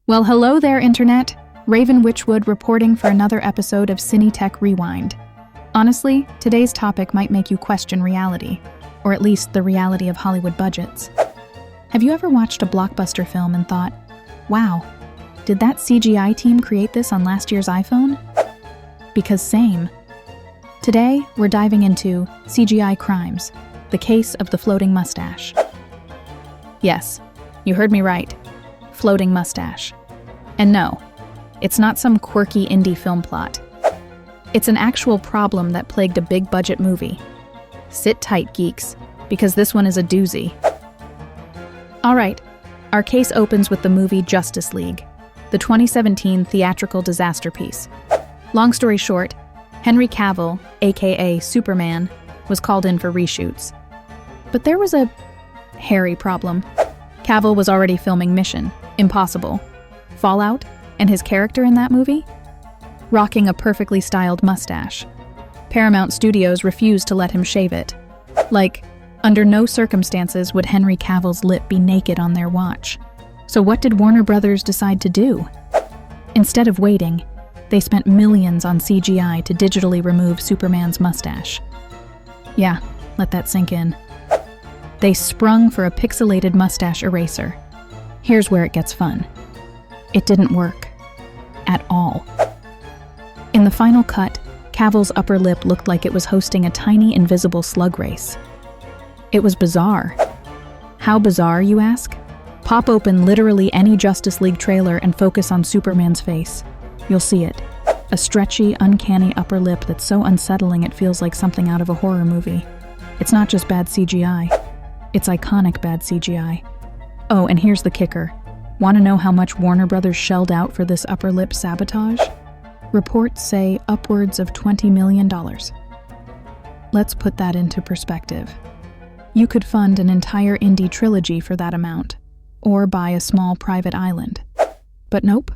Well, hello there, Internet. Raven Witchwood reporting for another episode of CineTech Rewind. Honestly, today's topic might make you question reality, or at least the reality of Hollywood budgets. Have you ever watched a blockbuster film and thought, wow, did that CGI team create this on last year's iPhone? Because same. Today, we're diving into CGI crimes, the case of the floating mustache. Yes, you heard me right. Floating mustache. And no, it's not some quirky indie film plot. It's an actual problem that plagued a big budget movie. Sit tight, geeks, because this one is a doozy. Alright, our case opens with the movie Justice League, the 2017 theatrical disaster piece. Long story short, Henry Cavill, aka Superman, was called in for reshoots. But there was a hairy problem. Cavill was already filming Mission Impossible, Fallout, and his character in that movie? Rocking a perfectly styled mustache. Paramount Studios refused to let him shave it. Like, under no circumstances would Henry Cavill's lip be naked on their watch. So what did Warner Brothers decide to do? Instead of waiting, they spent millions on CGI to digitally remove Superman's mustache. Yeah, let that sink in. They sprung for a pixelated mustache eraser. Here's where it gets fun. It didn't work. At all. In the final cut, Cavill's upper lip looked like it was hosting a tiny invisible slug race. It was bizarre. How bizarre, you ask? Pop open literally any Justice League trailer and focus on Superman's face. You'll see it. A stretchy, uncanny upper lip that's so unsettling it feels like something out of a horror movie. It's not just bad CGI. It's iconic bad CGI. Oh, and here's the kicker. Want to know how much Warner Brothers shelled out for this upper lip sabotage? Reports say upwards of $20 million. Let's put that into perspective. You could fund an entire indie trilogy for that amount, or buy a small private island. But nope.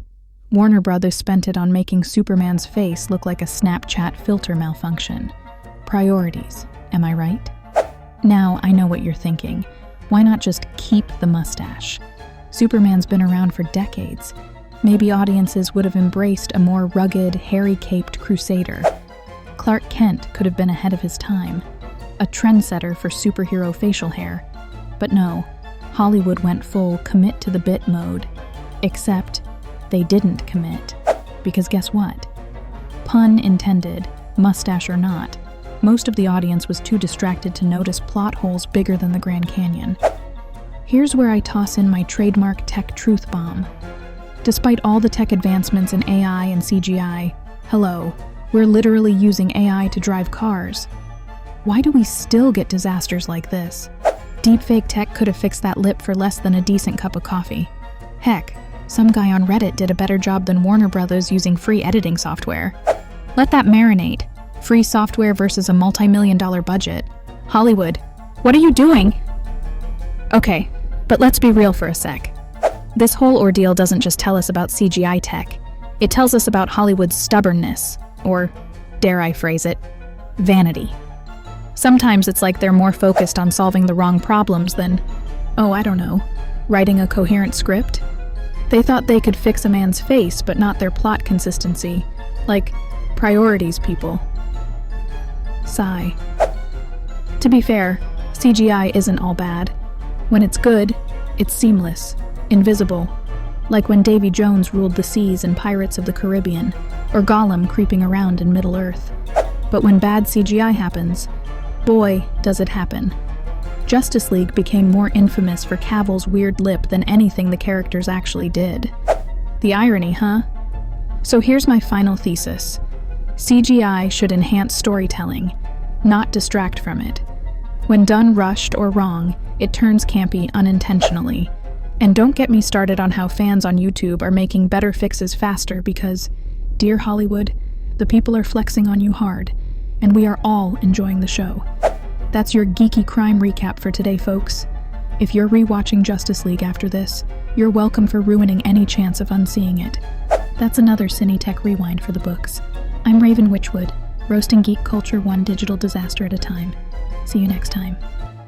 Warner Brothers spent it on making Superman's face look like a Snapchat filter malfunction. Priorities, am I right? Now, I know what you're thinking. Why not just keep the mustache? Superman's been around for decades. Maybe audiences would have embraced a more rugged, hairy-caped crusader. Clark Kent could have been ahead of his time, a trendsetter for superhero facial hair. But no, Hollywood went full commit to the bit mode. Except, they didn't commit. Because guess what? Pun intended, mustache or not, most of the audience was too distracted to notice plot holes bigger than the Grand Canyon. Here's where I toss in my trademark tech truth bomb. Despite all the tech advancements in AI and CGI, hello, we're literally using AI to drive cars. Why do we still get disasters like this? Deepfake tech could have fixed that lip for less than a decent cup of coffee. Heck, some guy on Reddit did a better job than Warner Brothers using free editing software. Let that marinate. Free software versus a multi-million-dollar budget. Hollywood, what are you doing? Okay, but let's be real for a sec. This whole ordeal doesn't just tell us about CGI tech. It tells us about Hollywood's stubbornness, or, dare I phrase it, vanity. Sometimes it's like they're more focused on solving the wrong problems than, oh, I don't know, writing a coherent script. They thought they could fix a man's face, but not their plot consistency. Like, priorities, people. Sigh. To be fair, CGI isn't all bad. When it's good, it's seamless, invisible, like when Davy Jones ruled the seas in Pirates of the Caribbean, or Gollum creeping around in Middle-earth. But when bad CGI happens, boy, does it happen. Justice League became more infamous for Cavill's weird lip than anything the characters actually did. The irony, huh? So here's my final thesis. CGI should enhance storytelling, not distract from it. When done rushed or wrong, it turns campy unintentionally. And don't get me started on how fans on YouTube are making better fixes faster because, dear Hollywood, the people are flexing on you hard, and we are all enjoying the show. That's your geeky crime recap for today, folks. If you're rewatching Justice League after this, you're welcome for ruining any chance of unseeing it. That's another CineTech Rewind for the books. I'm Raven Witchwood, roasting geek culture one digital disaster at a time. See you next time.